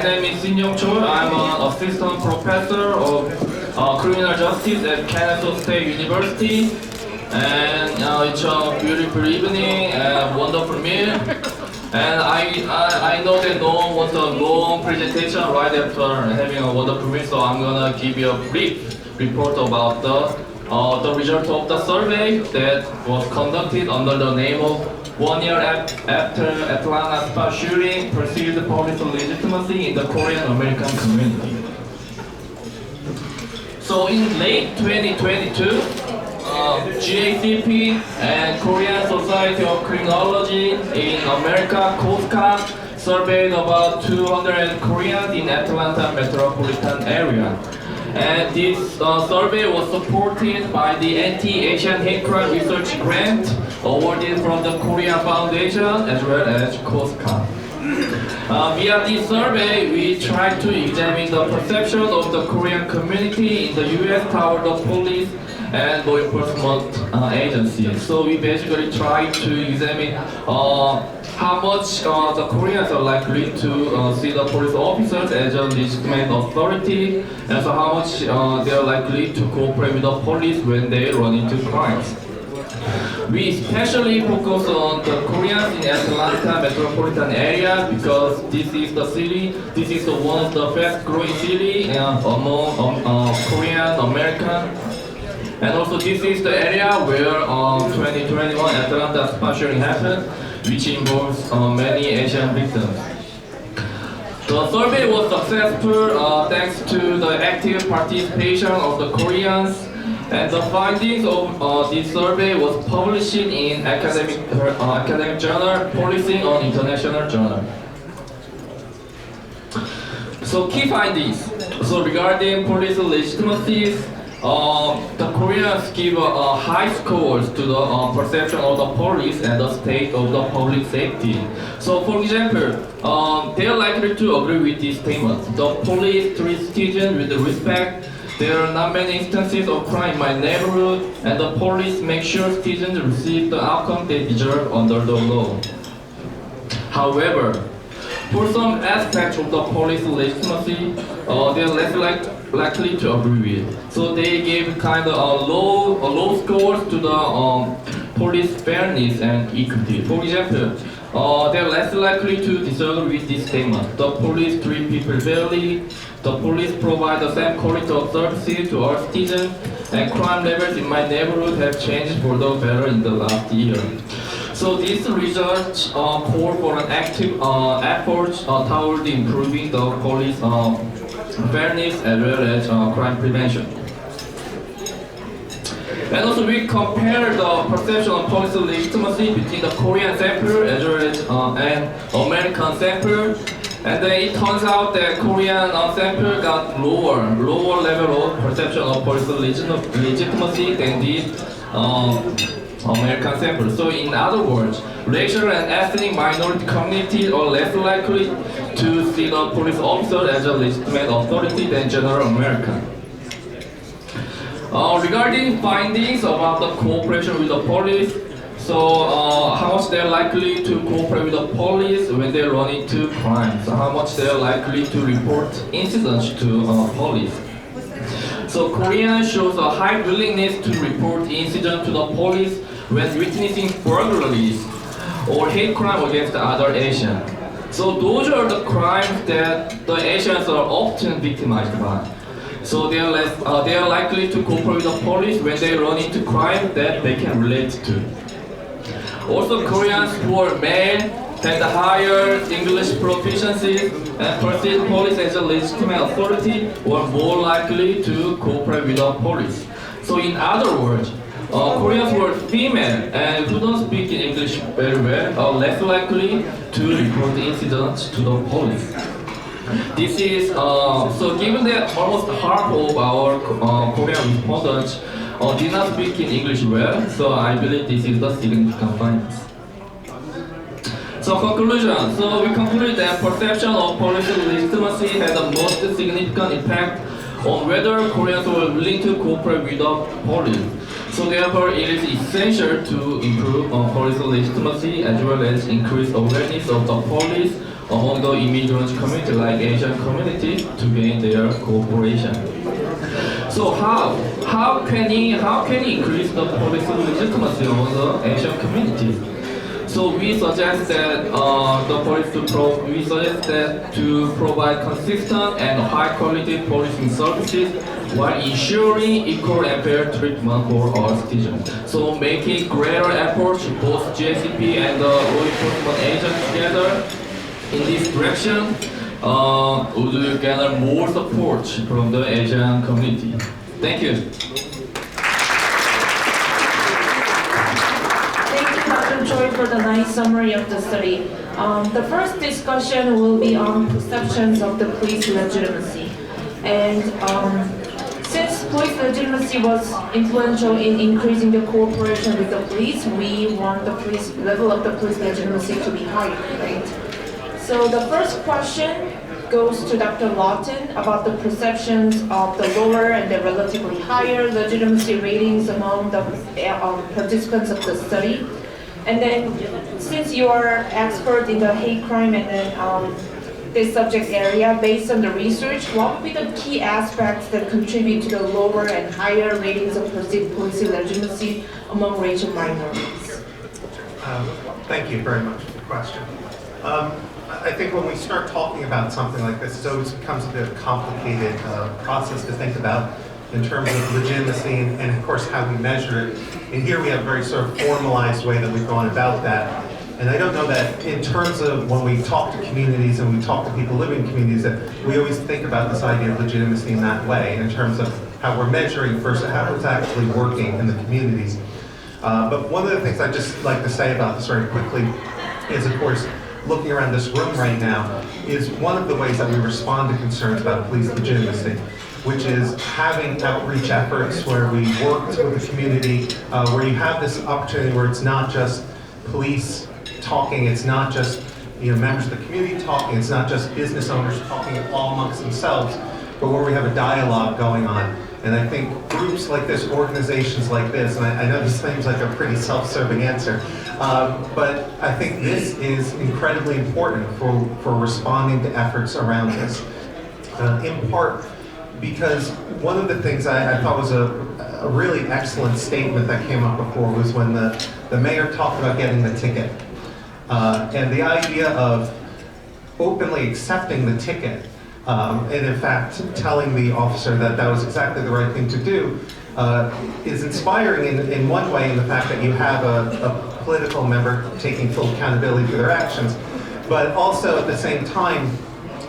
My name is Shin Young-chol. I'm an assistant professor of criminal justice at Kansas State University. And it's a beautiful evening and wonderful meal. And I know that no one wants a long presentation right after having a wonderful meal, so I'm gonna give you a brief report about the result of the survey that was conducted under the name of 1 year after Atlanta spa shooting, perceived police legitimacy in the Korean American community. So in late 2022, GACP and Korean Society of Criminology in America, KOSCA, surveyed about 200 Koreans in Atlanta metropolitan area. And this survey was supported by the Anti-Asian Hate Crime Research Grant awarded from the Korea Foundation as well as KOSCA. Via this survey, we tried to examine the perception of the Korean community in the US toward the police and law enforcement agencies. So we basically tried to examine how much the Koreans are likely to see the police officers as a legitimate authority, and so how much they are likely to cooperate with the police when they run into crimes. We especially focus on the Koreans in Atlanta metropolitan area because this is the one of the fast-growing city among Korean American. And also this is the area where 2021 Atlanta spa shooting happened, which involves many Asian victims. The survey was successful thanks to the active participation of the Koreans, and the findings of this survey was published in academic journal, Policing on International Journal. So key findings. So regarding police legitimacy, the Koreans give high scores to the perception of the police and the state of the public safety. So, for example, they are likely to agree with this statement. The police treat citizens with respect. There are not many instances of crime in my neighborhood, and the police make sure citizens receive the outcome they deserve under the law. However, for some aspects of the police legitimacy, they are less likely to agree with. So they gave kind of low scores to the police fairness and equity. For example, they are less likely to disagree with this statement. The police treat people fairly. The police provide the same quality of services to all citizens, and crime levels in my neighborhood have changed for the better in the last year. So this research call for an active effort toward improving the police fairness as well as crime prevention. And also we compare the perception of police legitimacy between the Korean sample as well as an American sample. And then it turns out that Korean sample got lower level of perception of police legitimacy than the American sample. So in other words, racial and ethnic minority communities are less likely to see the police officer as a legitimate authority than general American. Regarding findings about the cooperation with the police, so how much they're likely to cooperate with the police when they run into crime, so how much they're likely to report incidents to police. So Korea shows a high willingness to report incidents to the police when witnessing burglaries or hate crime against other Asians. So those are the crimes that the Asians are often victimized by. So they are likely to cooperate with the police when they run into crime that they can relate to. Also, Koreans who are male had higher English proficiency and perceive police as a legitimate authority were more likely to cooperate with the police. So in other words, Koreans who are female and who don't speak English very well are less likely to report incidents to the police. This is, so given that almost half of our Korean respondents did not speak in English well, so I believe this is the significant findings. So conclusion, so we conclude that perception of police legitimacy had the most significant impact on whether Koreans were willing to cooperate with the police. So therefore, it is essential to improve police legitimacy as well as increase awareness of the police among the immigrant community like Asian community to gain their cooperation. So how can he increase the police legitimacy among the Asian community? So we suggest that to provide consistent and high quality policing services while ensuring equal and fair treatment for all citizens. So making greater efforts both GACP and the law enforcement agents together in this direction would gather more support from the Asian community. Thank you. Choi for the nice summary of the study. The first discussion will be on perceptions of the police legitimacy. And since police legitimacy was influential in increasing the cooperation with the police, we want the police level of the police legitimacy to be higher, right? So the first question goes to Dr. Lawton about the perceptions of the lower and the relatively higher legitimacy ratings among the participants of the study. And then, since you are expert in the hate crime and then this subject area, based on the research, what would be the key aspects that contribute to the lower and higher ratings of perceived police legitimacy among racial minorities? Thank you very much for the question. I think when we start talking about something like this, it always becomes a bit of a complicated process to think about in terms of legitimacy and of course how we measure it. And here we have a very sort of formalized way that we've gone about that. And I don't know that in terms of when we talk to communities and we talk to people living in communities that we always think about this idea of legitimacy in that way, in terms of how we're measuring versus how it's actually working in the communities. But one of the things I'd just like to say about this very quickly is, of course, looking around this room right now, is one of the ways that we respond to concerns about police legitimacy, which is having outreach efforts where we work with the community, where you have this opportunity where it's not just police talking, it's not just members of the community talking, it's not just business owners talking all amongst themselves, but where we have a dialogue going on. And I think groups like this, organizations like this, and I know this seems like a pretty self-serving answer, but I think this is incredibly important for responding to efforts around this. In part, because one of the things I thought was a really excellent statement that came up before was when the mayor talked about getting the ticket. And the idea of openly accepting the ticket, and in fact telling the officer that that was exactly the right thing to do, is inspiring in one way, in the fact that you have a political member taking full accountability for their actions, but also at the same time,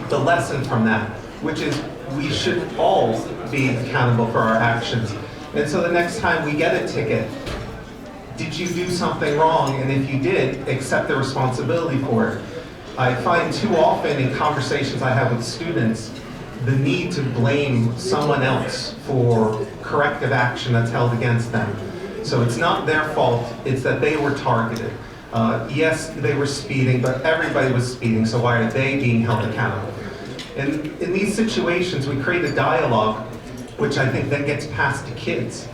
the lesson from that, which is we should all be accountable for our actions. And so the next time we get a ticket, did you do something wrong? And if you did, accept the responsibility for it. I find too often in conversations I have with students, the need to blame someone else for corrective action that's held against them. So it's not their fault, it's that they were targeted. Yes, they were speeding, but everybody was speeding, so why are they being held accountable? And in these situations, we create a dialogue, which I think then gets passed to kids,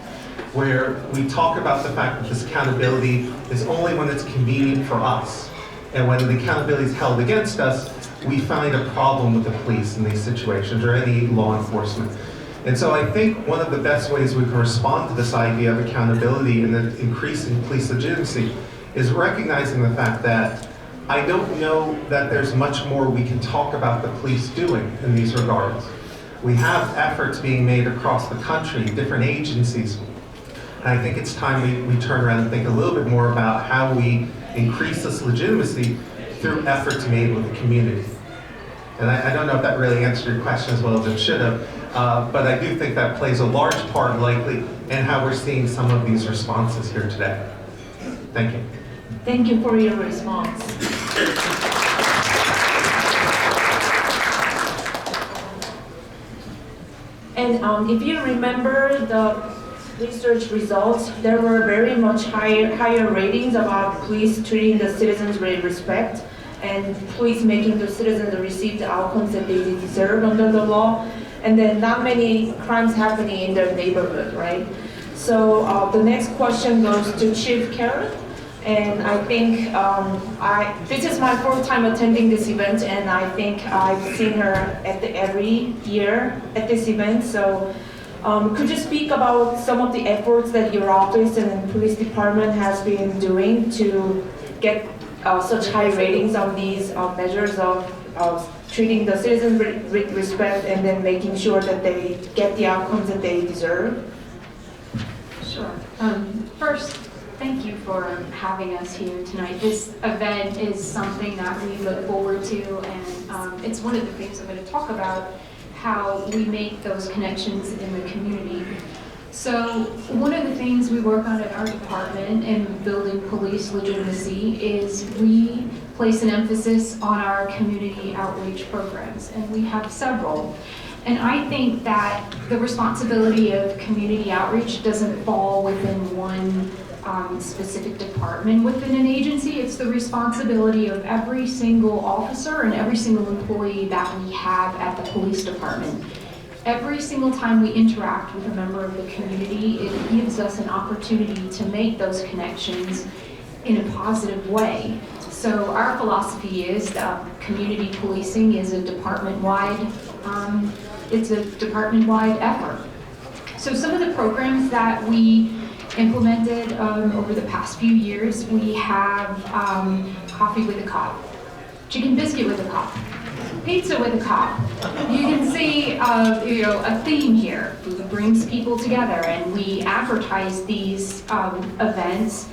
where we talk about the fact that this accountability is only when it's convenient for us. And when the accountability is held against us, we find a problem with the police in these situations, or any law enforcement. And so I think one of the best ways we can respond to this idea of accountability and the increase in police legitimacy is recognizing the fact that I don't know that there's much more we can talk about the police doing in these regards. We have efforts being made across the country, different agencies. And I think it's time we turn around and think a little bit more about how we increase this legitimacy through efforts made with the community. And I don't know if that really answered your question as well as it should have, but I do think that plays a large part likely in how we're seeing some of these responses here today. Thank you. Thank you for your response. And if you remember the research results, there were very much higher ratings about police treating the citizens with respect and police making the citizens receive the outcomes that they deserve under the law, and then not many crimes happening in their neighborhood, right? So the next question goes to Chief Karen. And I think this is my fourth time attending this event, and I think I've seen her every year at this event. So could you speak about some of the efforts that your office and police department has been doing to get such high ratings on these measures of treating the citizens with respect and then making sure that they get the outcomes that they deserve? Sure. First, thank you for having us here tonight. This event is something that we look forward to, and it's one of the things I'm going to talk about, how we make those connections in the community. So one of the things we work on at our department in building police legitimacy is we place an emphasis on our community outreach programs, and we have several. And I think that the responsibility of community outreach doesn't fall within one specific department within an agency. It's the responsibility of every single officer and every single employee that we have at the police department. Every single time we interact with a member of the community, it gives us an opportunity to make those connections in a positive way. So our philosophy is that community policing is a department-wide effort. So some of the programs that we implemented over the past few years, we have coffee with a cop, chicken biscuit with a cop, pizza with a cop. You can see a theme here. Food brings people together, and we advertise these events.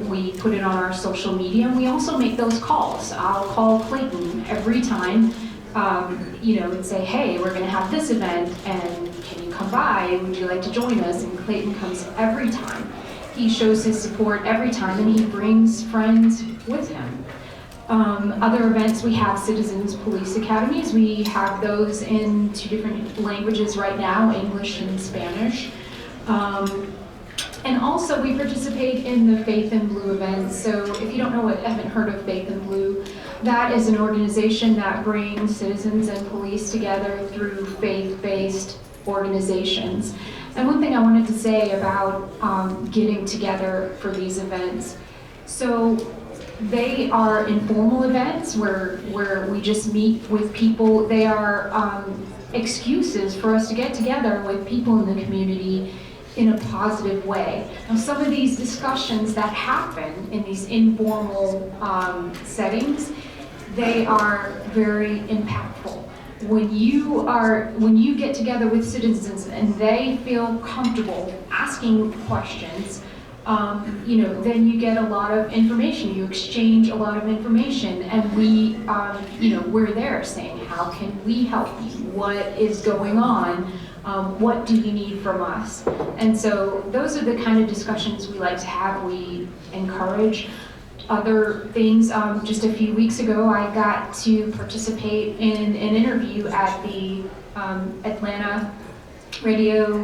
We put it on our social media, and we also make those calls. I'll call Clayton every time, and say, hey, we're going to have this event, and can you come by? Would you like to join us? And Clayton comes every time. He shows his support every time, and he brings friends with him. Other events, we have Citizens Police Academies. We have those in 2 different languages right now, English and Spanish. And also we participate in the Faith in Blue events. So if you haven't heard of Faith in Blue, that is an organization that brings citizens and police together through faith-based organizations. And one thing I wanted to say about getting together for these events, so they are informal events where we just meet with people. They are excuses for us to get together with people in the community in a positive way. Now, some of these discussions that happen in these informal settings, they are very impactful. When you get together with citizens and they feel comfortable asking questions, then you get a lot of information. You exchange a lot of information, and we're there saying, how can we help you? What is going on? What do you need from us? And so those are the kind of discussions we like to have. We encourage other things. Just a few weeks ago, I got to participate in an interview at the Atlanta Radio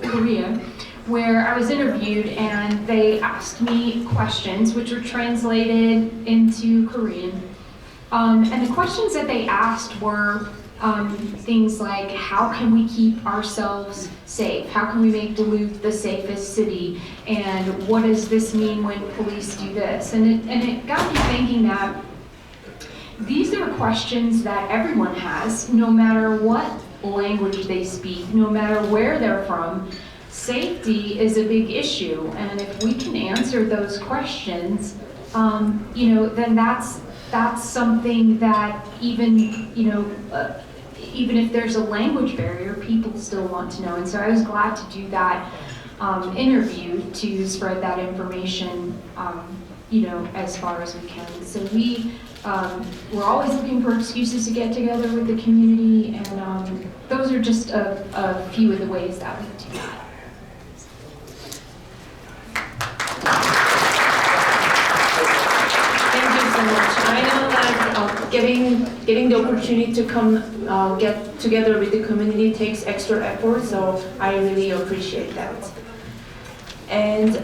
Korea, where I was interviewed, and they asked me questions which were translated into Korean. And the questions that they asked were things like, how can we keep ourselves safe? How can we make Duluth the safest city? And what does this mean when police do this? And it got me thinking that these are questions that everyone has, no matter what language they speak, no matter where they're from. Safety is a big issue, and if we can answer those questions, then that's something that even if there's a language barrier, people still want to know. And so I was glad to do that interview to spread that information, as far as we can. So we're always looking for excuses to get together with the community, and those are just a few of the ways that we do that. I know that getting the opportunity to come get together with the community takes extra effort, so I really appreciate that. And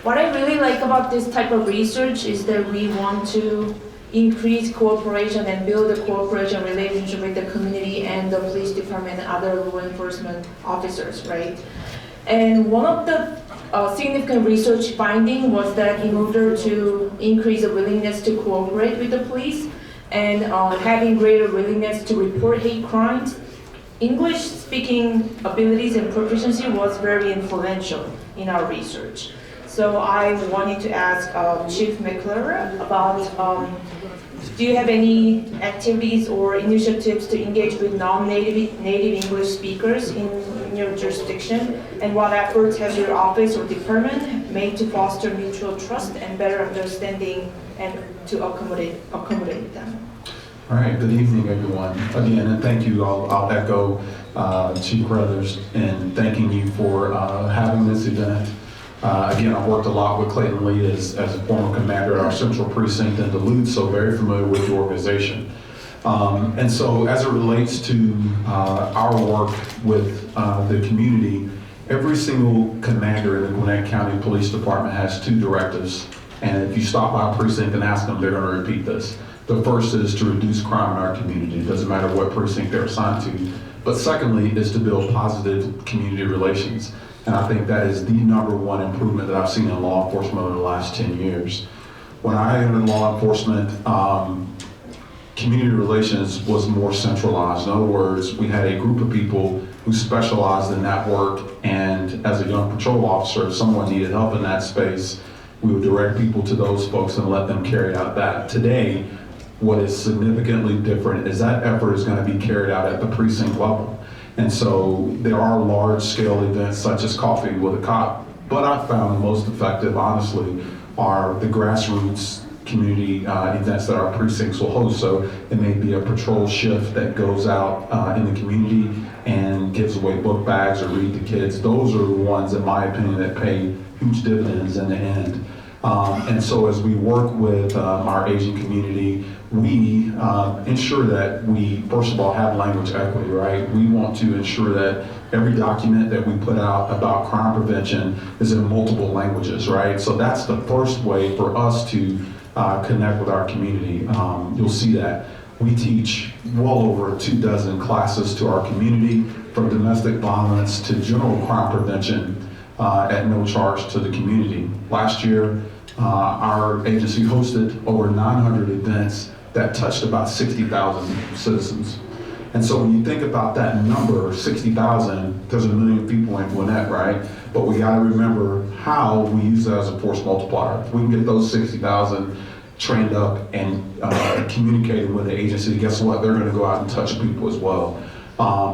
what I really like about this type of research is that we want to increase cooperation and build a cooperation relationship with the community and the police department and other law enforcement officers, right? And one of the significant research finding was that in order to increase the willingness to cooperate with the police and having greater willingness to report hate crimes, English speaking abilities and proficiency was very influential in our research. So I wanted to ask Chief McClure about, do you have any activities or initiatives to engage with non-native English speakers in your jurisdiction? And what efforts has your office or department made to foster mutual trust and better understanding and to accommodate them? All right, good evening, everyone. Again, and thank you. I'll echo Chief Crothers in thanking you for having this event. Again, I've worked a lot with Clayton Lee as a former commander at our Central Precinct in Duluth, so very familiar with the organization. And so as it relates to our work with the community, every single commander in the Gwinnett County Police Department has 2 directives. And if you stop by a precinct and ask them, they're going to repeat this. The first is to reduce crime in our community. It doesn't matter what precinct they're assigned to. But secondly is to build positive community relations. And I think that is the #1 improvement that I've seen in law enforcement over the last 10 years. When I entered law enforcement, community relations was more centralized. In other words, we had a group of people who specialized in that work, and as a young patrol officer, if someone needed help in that space, we would direct people to those folks and let them carry out that. Today, what is significantly different is that effort is going to be carried out at the precinct level. And so there are large-scale events such as Coffee with a Cop, but I found the most effective, honestly, are the grassroots community events that our precincts will host. So it may be a patrol shift that goes out in the community and gives away book bags or read to kids. Those are the ones, in my opinion, that pay huge dividends in the end. And so as we work with our Asian community, we ensure that we, first of all, have language equity, right? We want to ensure that every document that we put out about crime prevention is in multiple languages, right? So that's the first way for us to connect with our community. You'll see that. We teach well over 24 classes to our community, from domestic violence to general crime prevention at no charge to the community. Last year, our agency hosted over 900 events that touched about 60,000 citizens. And so when you think about that number, 60,000, there's 1 million people in Gwinnett, right? But we gotta remember how we use that as a force multiplier. If we can get those 60,000 trained up and communicating with the agency, guess what? They're gonna go out and touch people as well.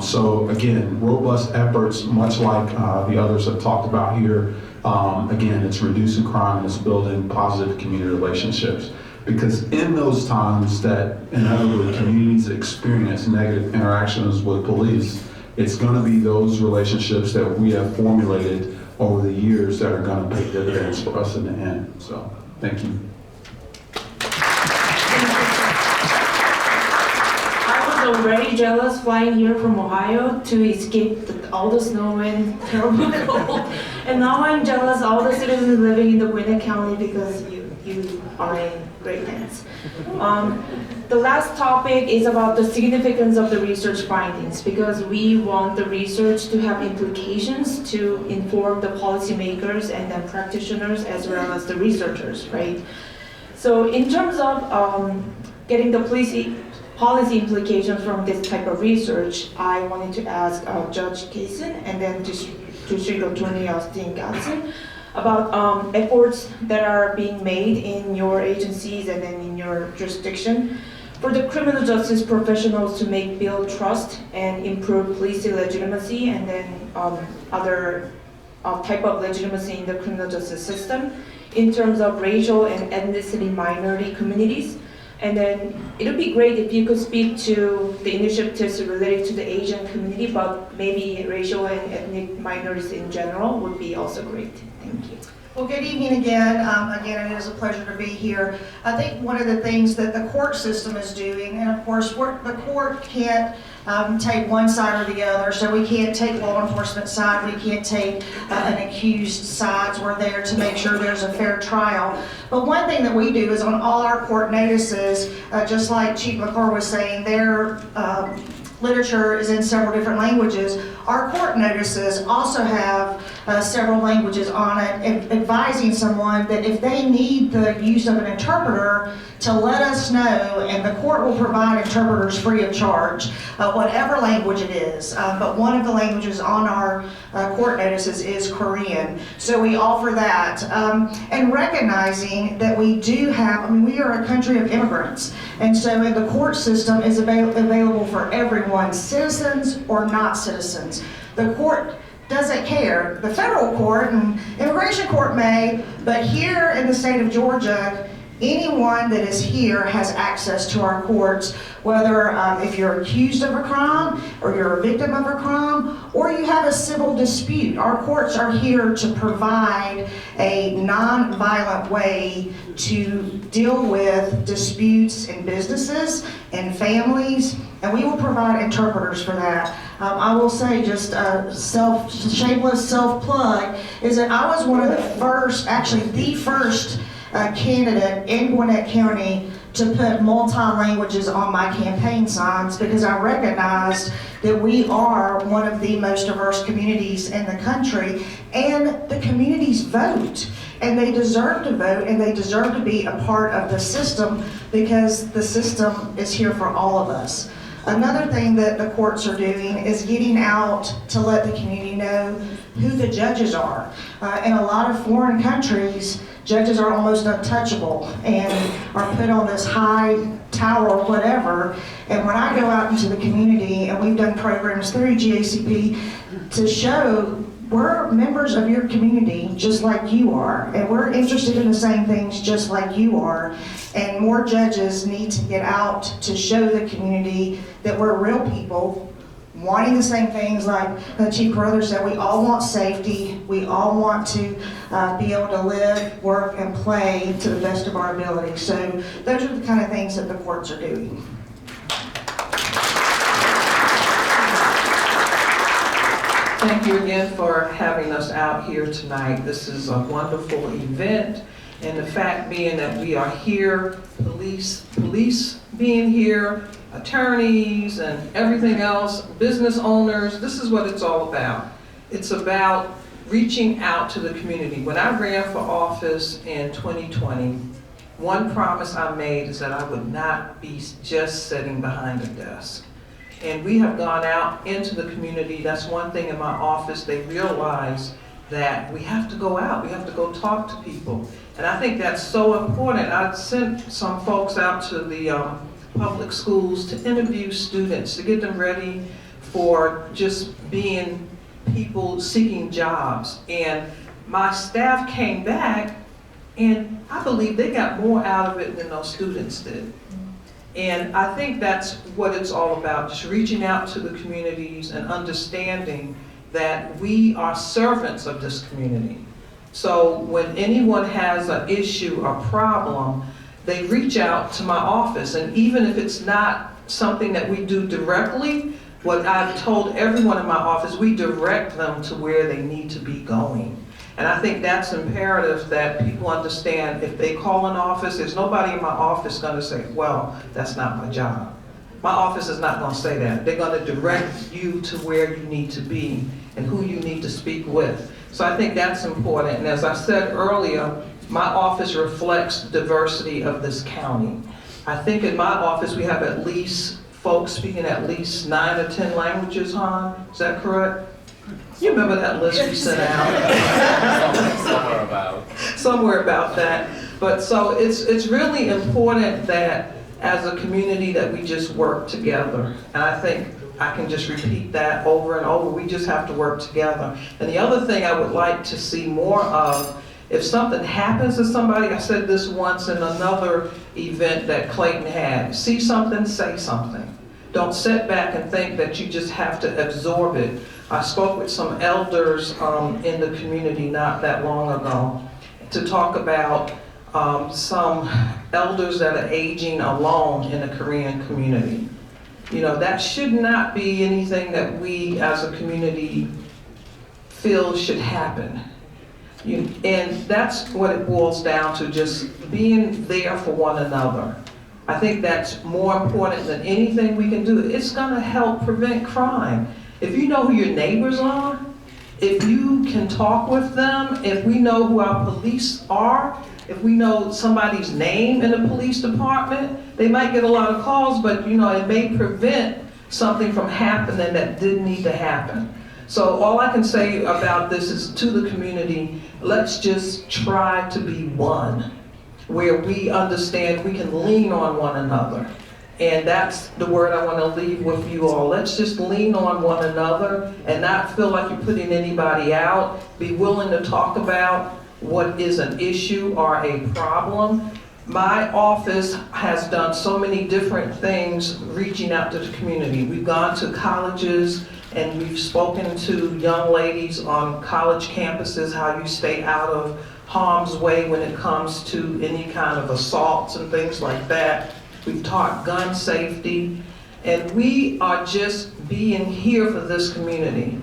So again, robust efforts, much like the others have talked about here. Again, it's reducing crime and it's building positive community relationships. Because in those times that inevitably communities experience negative interactions with police, it's going to be those relationships that we have formulated over the years that are going to pay dividends for us in the end. So, thank you. I was already jealous flying here from Ohio to escape all the snow and terrible cold. And now I'm jealous all the citizens living in the Gwinnett County because you are in great hands. The last topic is about the significance of the research findings, because we want the research to have implications to inform the policymakers and the practitioners as well as the researchers, right? So in terms of getting the policy implications from this type of research, I wanted to ask Judge Kaysen and then District Attorney Austin Gatson about efforts that are being made in your agencies and then in your jurisdiction for the criminal justice professionals to build trust and improve police legitimacy and then other type of legitimacy in the criminal justice system in terms of racial and ethnicity minority communities. And then it would be great if you could speak to the initiatives related to the Asian community, but maybe racial and ethnic minorities in general would be also great. Thank you. Well, good evening again. Again, it is a pleasure to be here. I think one of the things that the court system is doing, and of course, the court can't take one side or the other, so we can't take law enforcement side, we can't take an accused sides. We're there to make sure there's a fair trial. But one thing that we do is on all our court notices, just like Chief McClure was saying, their literature is in several different languages. Our court notices also have several languages on it, advising someone that if they need the use of an interpreter, to let us know, and the court will provide interpreters free of charge, whatever language it is. But one of the languages on our court notices is Korean, so we offer that. And recognizing that we do have, we are a country of immigrants, and so the court system is available for everyone, citizens or not citizens. The court doesn't care. The federal court and immigration court may, but here in the state of Georgia, anyone that is here has access to our courts, whether if you're accused of a crime, or you're a victim of a crime, or you have a civil dispute. Our courts are here to provide a non-violent way to deal with disputes in businesses and families, and we will provide interpreters for that. I will say, just shameless self-plug, is that I was one of the first, actually the first candidate in Gwinnett County to put multi-languages on my campaign signs, because I recognized that we are one of the most diverse communities in the country, and the communities vote, and they deserve to vote, and they deserve to be a part of the system, because the system is here for all of us. Another thing that the courts are doing is getting out to let the community know who the judges are. In a lot of foreign countries, judges are almost untouchable and are put on this high tower or whatever. And when I go out into the community, and we've done programs through GACP to show we're members of your community just like you are, and we're interested in the same things just like you are, and more judges need to get out to show the community that we're real people wanting the same things. Like Chief Carruthers said, we all want safety, we all want to be able to live, work, and play to the best of our ability. So those are the kind of things that the courts are doing. Thank you again for having us out here tonight. This is a wonderful event, and the fact being that we are here, police being here, attorneys and everything else, business owners, this is what it's all about. It's about reaching out to the community. When I ran for office in 2020, one promise I made is that I would not be just sitting behind a desk. And we have gone out into the community. That's one thing in my office. They realize that we have to go out. We have to go talk to people. And I think that's so important. I sent some folks out to the public schools to interview students, to get them ready for just being people seeking jobs. And my staff came back, and I believe they got more out of it than those students did. And I think that's what it's all about, just reaching out to the communities and understanding that we are servants of this community. So when anyone has an issue or problem, they reach out to my office. And even if it's not something that we do directly, what I've told everyone in my office, we direct them to where they need to be going. And I think that's imperative, that people understand if they call an office, there's nobody in my office going to say, well, that's not my job. My office is not going to say that. They're going to direct you to where you need to be and who you need to speak with. So I think that's important. And as I said earlier, my office reflects the diversity of this county. I think in my office we have at least folks speaking at least 9 or 10 languages, Han? Is that correct? You remember that list we sent out? Somewhere about that. But so it's really important that as a community that we just work together. And I think I can just repeat that over and over. We just have to work together. And the other thing I would like to see more of, if something happens to somebody, I said this once in another event that Clayton had, see something, say something. Don't sit back and think that you just have to absorb it. I spoke with some elders in the community not that long ago to talk about some elders that are aging alone in the Korean community. You know, that should not be anything that we as a community feel should happen. And that's what it boils down to, just being there for one another. I think that's more important than anything we can do. It's going to help prevent crime. If you know who your neighbors are, if you can talk with them, if we know who our police are, if we know somebody's name in the police department, they might get a lot of calls, but you know, it may prevent something from happening that didn't need to happen. So all I can say about this is to the community, let's just try to be one, where we understand we can lean on one another. And that's the word I want to leave with you all. Let's just lean on one another and not feel like you're putting anybody out. Be willing to talk about what is an issue or a problem. My office has done so many different things reaching out to the community. We've gone to colleges and we've spoken to young ladies on college campuses, how you stay out of harm's way when it comes to any kind of assaults and things like that. We've taught gun safety, and we are just being here for this community.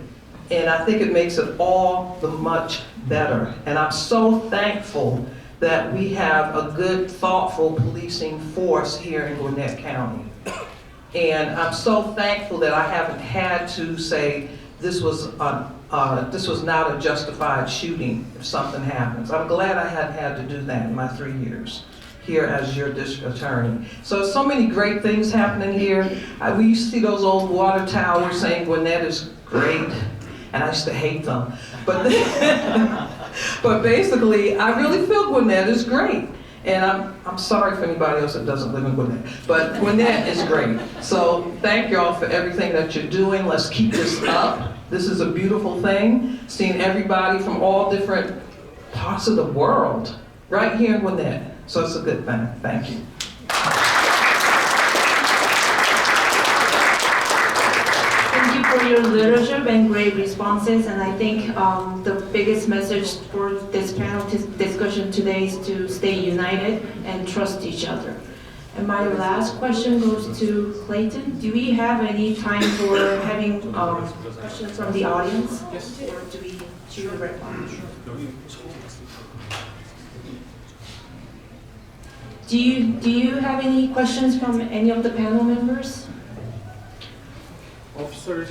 And I think it makes it all the much better. And I'm so thankful that we have a good, thoughtful policing force here in Gwinnett County. And I'm so thankful that I haven't had to say this was not a justified shooting if something happens. I'm glad I hadn't had to do that in my 3 years here as your district attorney. So many great things happening here. We used to see those old water towers saying Gwinnett is great, and I used to hate them. But, but basically, I really feel Gwinnett is great. And I'm sorry for anybody else that doesn't live in Gwinnett, but Gwinnett is great. So thank y'all for everything that you're doing. Let's keep this up. This is a beautiful thing, seeing everybody from all different parts of the world right here in Gwinnett. So it's a good thing. Thank you. Thank you for your leadership and great responses. And I think the biggest message for this panel discussion today is to stay united and trust each other. And my last question goes to Clayton. Do we have any time for having questions from the audience? Yes. Or do we choose the red one? Do you have any questions from any of the panel members? Officers,